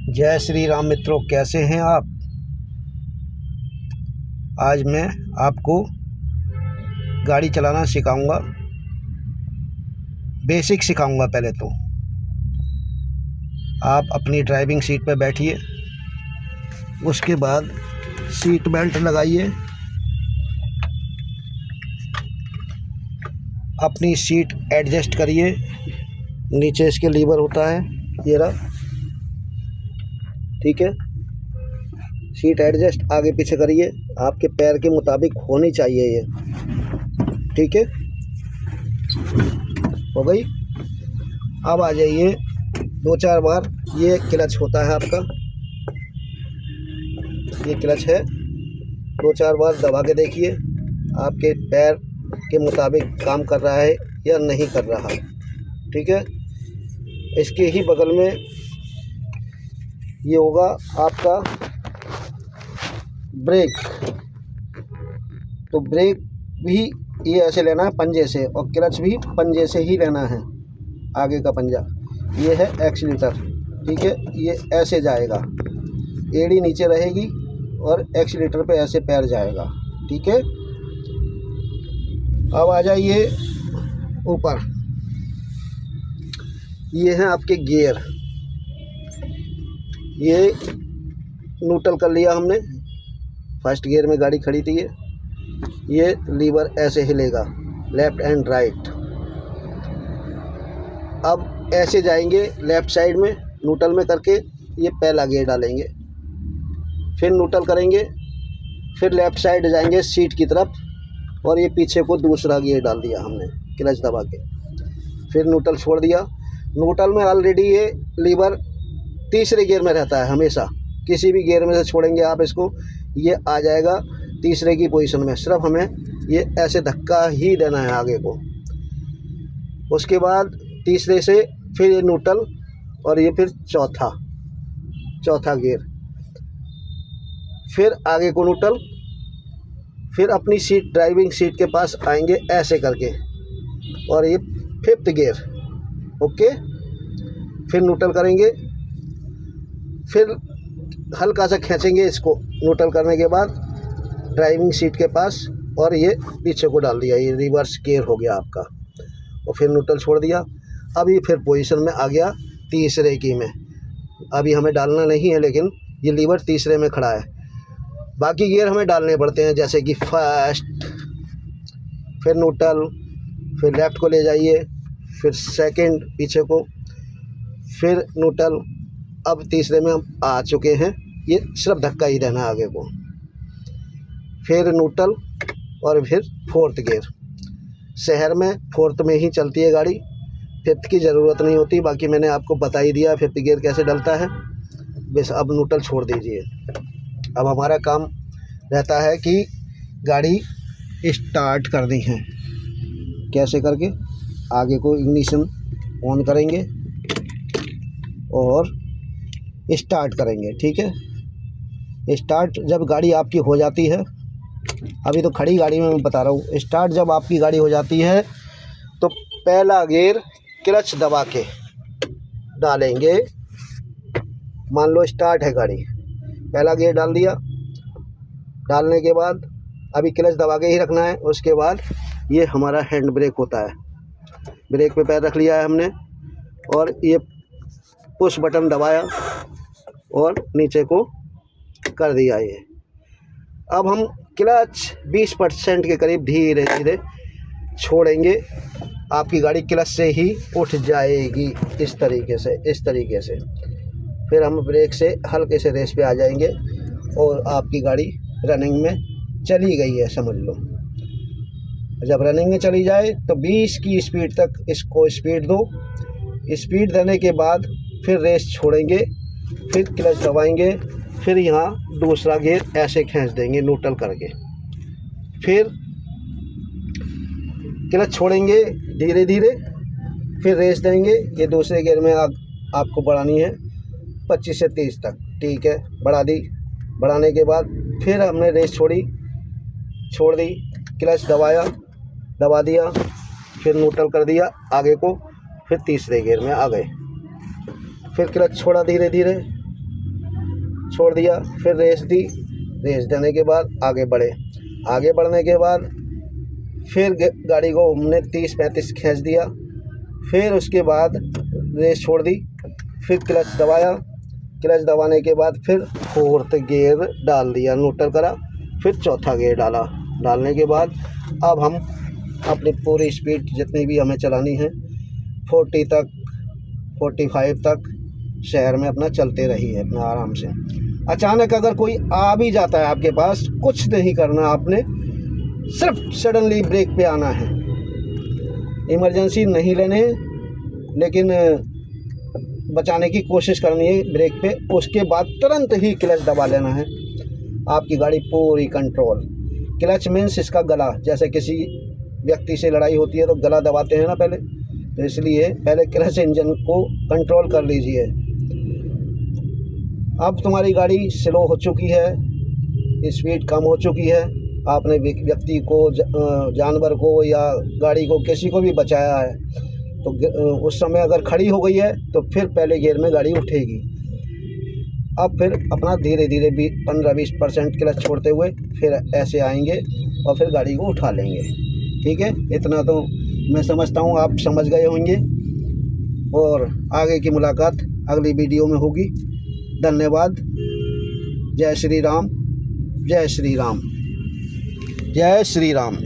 जय श्री राम मित्रों, कैसे हैं आप। आज मैं आपको गाड़ी चलाना सिखाऊंगा। बेसिक सिखाऊंगा। पहले तो आप अपनी ड्राइविंग सीट पर बैठिए, उसके बाद सीट बेल्ट लगाइए, अपनी सीट एडजस्ट करिए। नीचे इसके लीवर होता है, ये रहा, ठीक है। सीट एडजस्ट आगे पीछे करिए, आपके पैर के मुताबिक होनी चाहिए ये, ठीक है। हो गई। अब आ जाइए, 2-4 बार ये क्लच होता है आपका, ये क्लच है। 2-4 बार दबा के देखिए आपके पैर के मुताबिक काम कर रहा है या नहीं कर रहा, ठीक है। इसके ही बगल में ये होगा आपका ब्रेक। तो ब्रेक भी ये ऐसे लेना है पंजे से, और क्लच भी पंजे से ही लेना है, आगे का पंजा। ये है एक्सीलेटर, ठीक है। ये ऐसे जाएगा, एड़ी नीचे रहेगी और एक्सीलेटर पे ऐसे पैर जाएगा, ठीक है। अब आ जाइए ऊपर, ये है आपके गियर। ये न्यूट्रल कर लिया हमने, फर्स्ट गियर में गाड़ी खड़ी थी। ये लीवर ऐसे हिलेगा, लेफ़्ट एंड राइट। अब ऐसे जाएंगे लेफ़्ट साइड में, न्यूट्रल में करके ये पहला गियर डालेंगे, फिर न्यूट्रल करेंगे, फिर लेफ़्ट साइड जाएंगे सीट की तरफ, और ये पीछे को दूसरा गियर डाल दिया हमने क्लच दबा के, फिर न्यूट्रल छोड़ दिया। न्यूट्रल में ऑलरेडी ये लीवर तीसरे गियर में रहता है हमेशा, किसी भी गियर में से छोड़ेंगे आप इसको, ये आ जाएगा तीसरे की पोजीशन में। सिर्फ हमें ये ऐसे धक्का ही देना है आगे को। उसके बाद तीसरे से फिर ये न्यूट्रल, और ये फिर चौथा गियर, फिर आगे को न्यूट्रल, फिर अपनी सीट, ड्राइविंग सीट के पास आएंगे ऐसे करके, और ये 5th गियर, ओके। फिर न्यूट्रल करेंगे, फिर हल्का सा खींचेंगे इसको न्यूट्रल करने के बाद ड्राइविंग सीट के पास, और ये पीछे को डाल दिया, ये रिवर्स गियर हो गया आपका। और फिर न्यूट्रल छोड़ दिया। अब ये फिर पोजीशन में आ गया तीसरे की में। अभी हमें डालना नहीं है, लेकिन ये लीवर तीसरे में खड़ा है। बाकी गियर हमें डालने पड़ते हैं, जैसे कि फर्स्ट, फिर न्यूट्रल, फिर लेफ़्ट को ले जाइए, फिर सेकंड पीछे को, फिर न्यूट्रल। अब तीसरे में हम आ चुके हैं, ये सिर्फ धक्का ही देना आगे को, फिर न्यूट्रल, और फिर 4th गियर। शहर में 4th में ही चलती है गाड़ी, 5th की ज़रूरत नहीं होती। बाकी मैंने आपको बता ही दिया 5th गियर कैसे डलता है। बस अब न्यूट्रल छोड़ दीजिए। अब हमारा काम रहता है कि गाड़ी स्टार्ट करनी है। कैसे करके, आगे को इग्निशन ऑन करेंगे और स्टार्ट करेंगे, ठीक है। स्टार्ट जब गाड़ी आपकी हो जाती है, अभी तो खड़ी गाड़ी में मैं बता रहा हूँ, स्टार्ट जब आपकी गाड़ी हो जाती है तो पहला गियर क्लच दबा के डालेंगे। मान लो स्टार्ट है गाड़ी, पहला गियर डाल दिया। डालने के बाद अभी क्लच दबा के ही रखना है। उसके बाद ये हमारा हैंड ब्रेक होता है, ब्रेक पे पैर रख लिया है हमने, और ये पुश बटन दबाया और नीचे को कर दिया ये। अब हम क्लच 20% के करीब धीरे धीरे छोड़ेंगे, आपकी गाड़ी क्लच से ही उठ जाएगी, इस तरीके से। फिर हम ब्रेक से हल्के से रेस पे आ जाएंगे, और आपकी गाड़ी रनिंग में चली गई है समझ लो। जब रनिंग में चली जाए तो 20 की स्पीड तक इसको स्पीड दो। स्पीड देने के बाद फिर रेस छोड़ेंगे, फिर क्लच दबाएंगे, फिर यहाँ दूसरा गियर ऐसे खींच देंगे न्यूट्रल करके, फिर क्लच छोड़ेंगे धीरे धीरे, फिर रेस देंगे। ये दूसरे गियर में आपको बढ़ानी है 25 से 30 तक, ठीक है। बढ़ा दी, बढ़ाने के बाद फिर हमने रेस छोड़ दी, क्लच दबा दिया, फिर न्यूट्रल कर दिया आगे को, फिर तीसरे गियर में आ गए। फिर क्लच छोड़ा धीरे धीरे, छोड़ दिया, फिर रेस दी, रेस देने के बाद आगे बढ़े, आगे बढ़ने के बाद फिर गाड़ी को हमने 30-35 खींच दिया, फिर उसके बाद रेस छोड़ दी, फिर क्लच दबाया, क्लच दबाने के बाद फिर फोर्थ गियर डाल दिया, न्यूट्रल करा, फिर चौथा गियर डाला। डालने के बाद अब हम अपनी पूरी स्पीड जितनी भी हमें चलानी है 40 तक 45 तक शहर में अपना चलते रही है अपना आराम से। अचानक अगर कोई आ भी जाता है आपके पास, कुछ नहीं करना आपने, सिर्फ सडनली ब्रेक पे आना है, इमरजेंसी नहीं लेने, लेकिन बचाने की कोशिश करनी है ब्रेक पे। उसके बाद तुरंत ही क्लच दबा लेना है, आपकी गाड़ी पूरी कंट्रोल। क्लच मीन्स इसका गला, जैसे किसी व्यक्ति से लड़ाई होती है तो गला दबाते हैं ना पहले, तो इसलिए पहले क्लच इंजन को कंट्रोल कर लीजिए। अब तुम्हारी गाड़ी स्लो हो चुकी है, स्पीड कम हो चुकी है, आपने व्यक्ति को, जानवर को या गाड़ी को, किसी को भी बचाया है, तो उस समय अगर खड़ी हो गई है तो फिर पहले गियर में गाड़ी उठेगी। अब फिर अपना धीरे धीरे 15-20% क्लच छोड़ते हुए फिर ऐसे आएंगे और फिर गाड़ी को उठा लेंगे। ठीक है, इतना तो मैं समझता हूँ आप समझ गए होंगे, और आगे की मुलाकात अगली वीडियो में होगी। धन्यवाद। जय श्री राम, जय श्री राम, जय श्री राम।